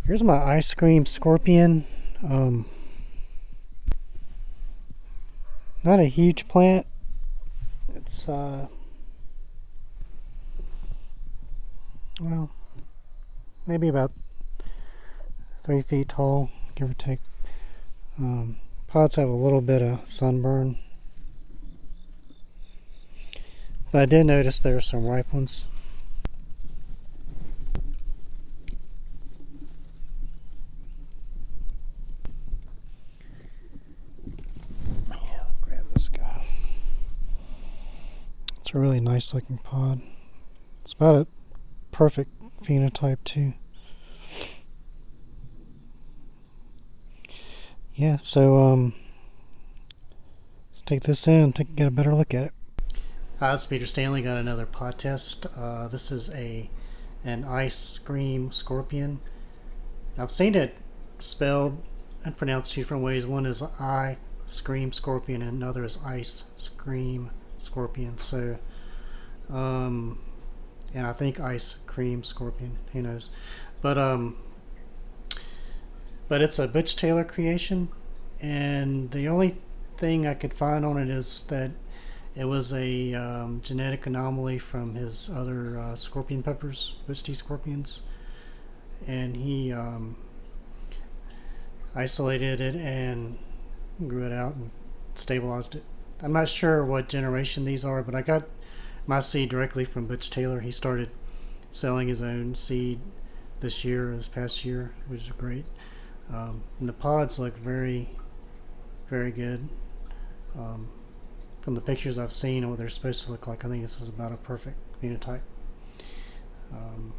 Here's my ice cream scorpion. Um, Not a huge plant. It's well, maybe about 3 feet tall, give or take. Pods have a little bit of sunburn, but I did notice there are some ripe ones. Yeah, grab this guy. It's a really nice looking pod. It's about a perfect phenotype too. Yeah, so let's take this in, get a better look at it. Hi, it's Peter Stanley. Got another pod test. This is an ice cream scorpion. I've seen it spelled and pronounced two different ways. One is I scream scorpion, and another is ice scream scorpion. So, and I think ice cream scorpion. Who knows? But but it's a Butch Taylor creation, and the only thing I could find on it is that it was a genetic anomaly from his other scorpion peppers, Butch T scorpions, and he isolated it and grew it out and stabilized it. I'm not sure what generation these are, but I got my seed directly from Butch Taylor. He started selling his own seed this past year, which is great. And the pods look very, very good. From the pictures I've seen and what they're supposed to look like, I think this is about a perfect phenotype. Um,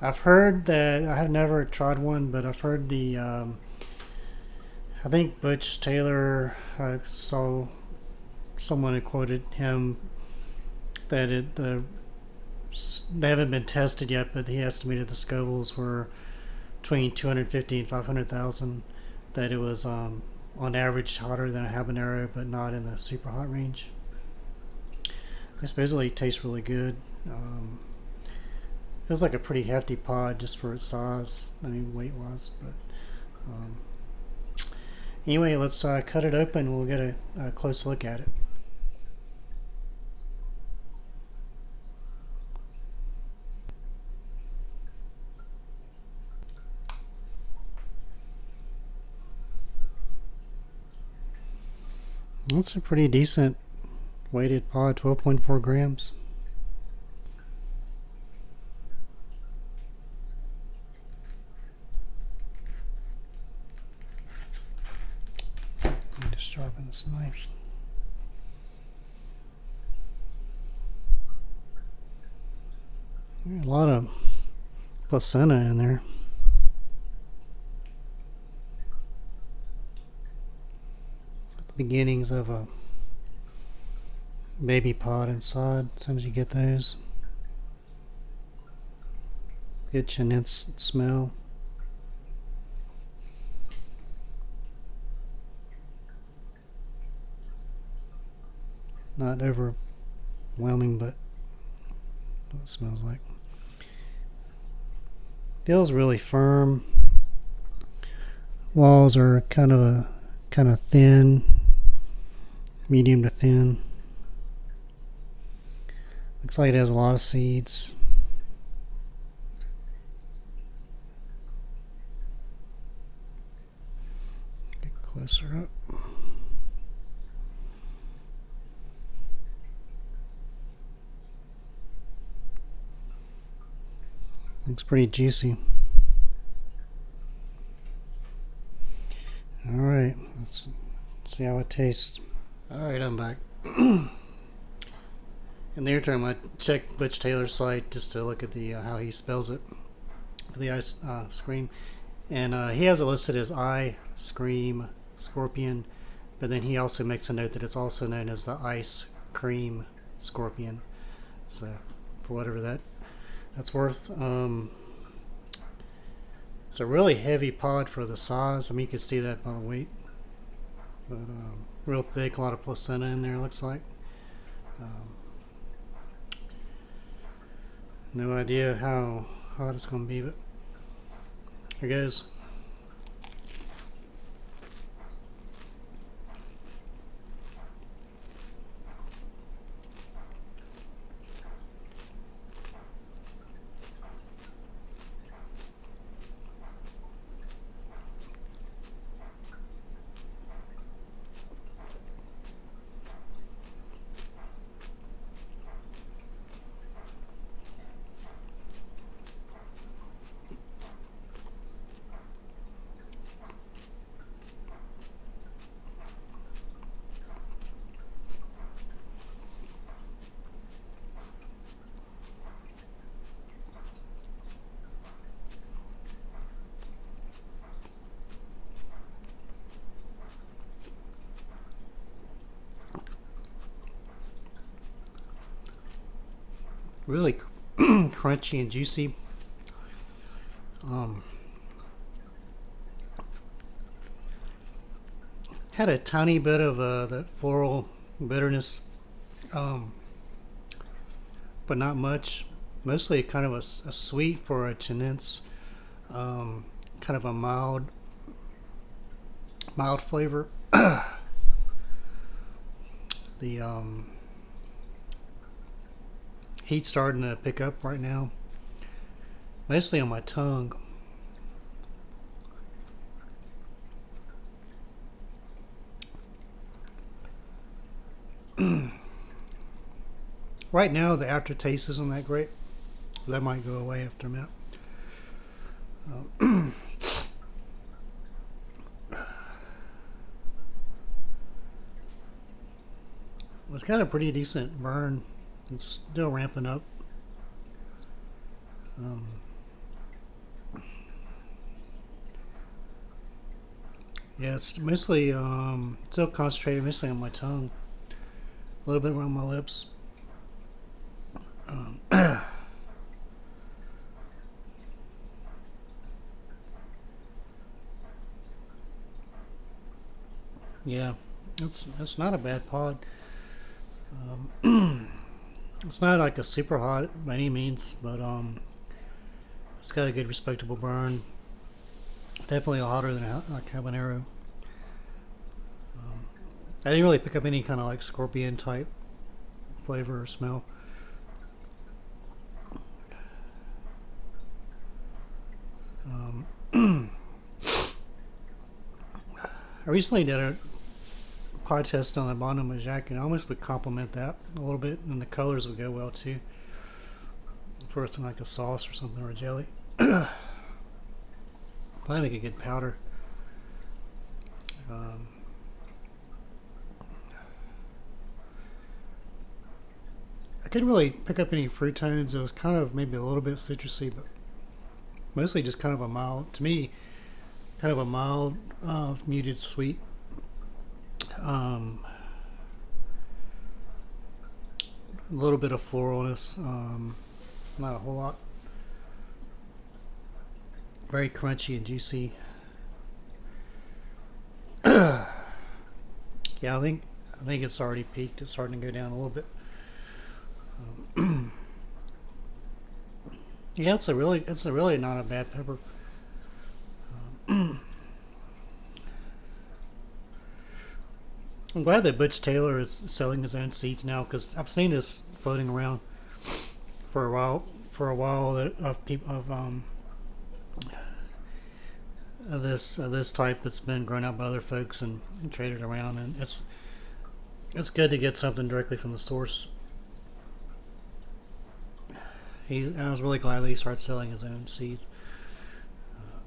I've heard that, I have never tried one, but I've heard I think Butch Taylor, I saw someone had quoted him that they haven't been tested yet, but he estimated the Scovilles were between 250 and 500,000. That it was on average hotter than a habanero, but not in the super hot range. It supposedly tastes really good. Feels like a pretty hefty pod just for its size. I mean, weight wise, but um, anyway, let's cut it open. We'll get a close look at it. That's a pretty decent weighted pod, 12.4 grams. Need to sharpen this knife. There's a lot of placenta in there. It's like the beginnings of a baby pod inside. Sometimes you get those. Good chinense smell. Not overwhelming, but what it smells like. Feels really firm. Walls are kind of thin, medium to thin. Looks like it has a lot of seeds. Get closer up. Looks pretty juicy. Alright, let's see how it tastes. Alright, I'm back. In the interim, I checked Butch Taylor's site just to look at the how he spells it for the ice scream, and he has it listed as I scream scorpion, but then he also makes a note that it's also known as the ice cream scorpion. So, for whatever that's worth. It's a really heavy pod for the size. I mean, you can see that by the weight, but real thick, a lot of placenta in there. It looks like. Um, no idea how hot it's going to be, but Here goes. Really crunchy and juicy. Had a tiny bit of the floral bitterness, um, but not much. Mostly kind of a sweet for a chinense, kind of a mild flavor. The heat's starting to pick up right now, mostly on my tongue. Right now, the aftertaste isn't that great. That might go away after a minute. It's got a pretty decent burn. It's still ramping up. Yeah, it's mostly still concentrated, mostly on my tongue, a little bit around my lips. Yeah, it's not a bad pod. It's not like a super hot by any means, but it's got a good respectable burn. Definitely hotter than like habanero. I didn't really pick up any kind of like scorpion type flavor or smell. I recently did a pod test on the bottom of my jacket. I almost would compliment that a little bit, and the colors would go well too. For something like a sauce or something, or a jelly. Probably make a good powder. I couldn't really pick up any fruit tones. It was kind of maybe a little bit citrusy, but mostly just kind of a mild, to me, kind of a mild, muted sweet. A little bit of floralness, not a whole lot. Very crunchy and juicy. Yeah, I think it's already peaked. It's starting to go down a little bit. Yeah, it's a really not a bad pepper. I'm glad that Butch Taylor is selling his own seeds now, because I've seen this floating around for a while. Of people of this type that's been grown out by other folks and traded around, and it's good to get something directly from the source. I was really glad that he started selling his own seeds.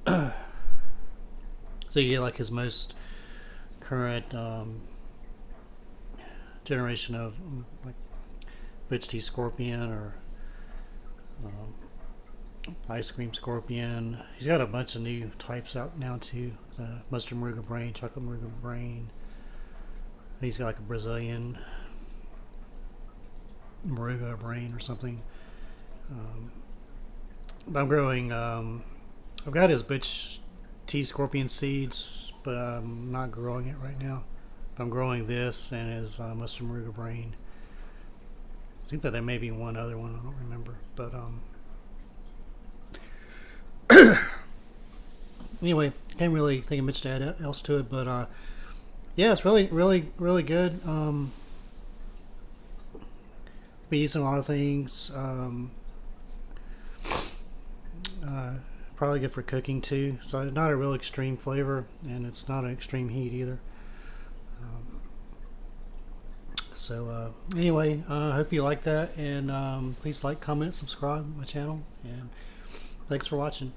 So you get like his most current generation of like Butch Tea Scorpion or Ice Cream Scorpion. He's got a bunch of new types out now too. The Mustard Maruga Brain, Chocolate Maruga Brain. He's got like a Brazilian Maruga Brain or something. But I'm growing. I've got his Butch Tea Scorpion seeds, but I'm not growing it right now. I'm growing this and his Mustard Maruga Brain. Seems like there may be one other one, I don't remember. But Anyway, can't really think of much to add else to it, but yeah, it's really good. Be using a lot of things. Uh, Probably good for cooking too. So not a real extreme flavor, and it's not an extreme heat either. So anyway, I hope you like that, and please like, comment, subscribe to my channel, and thanks for watching.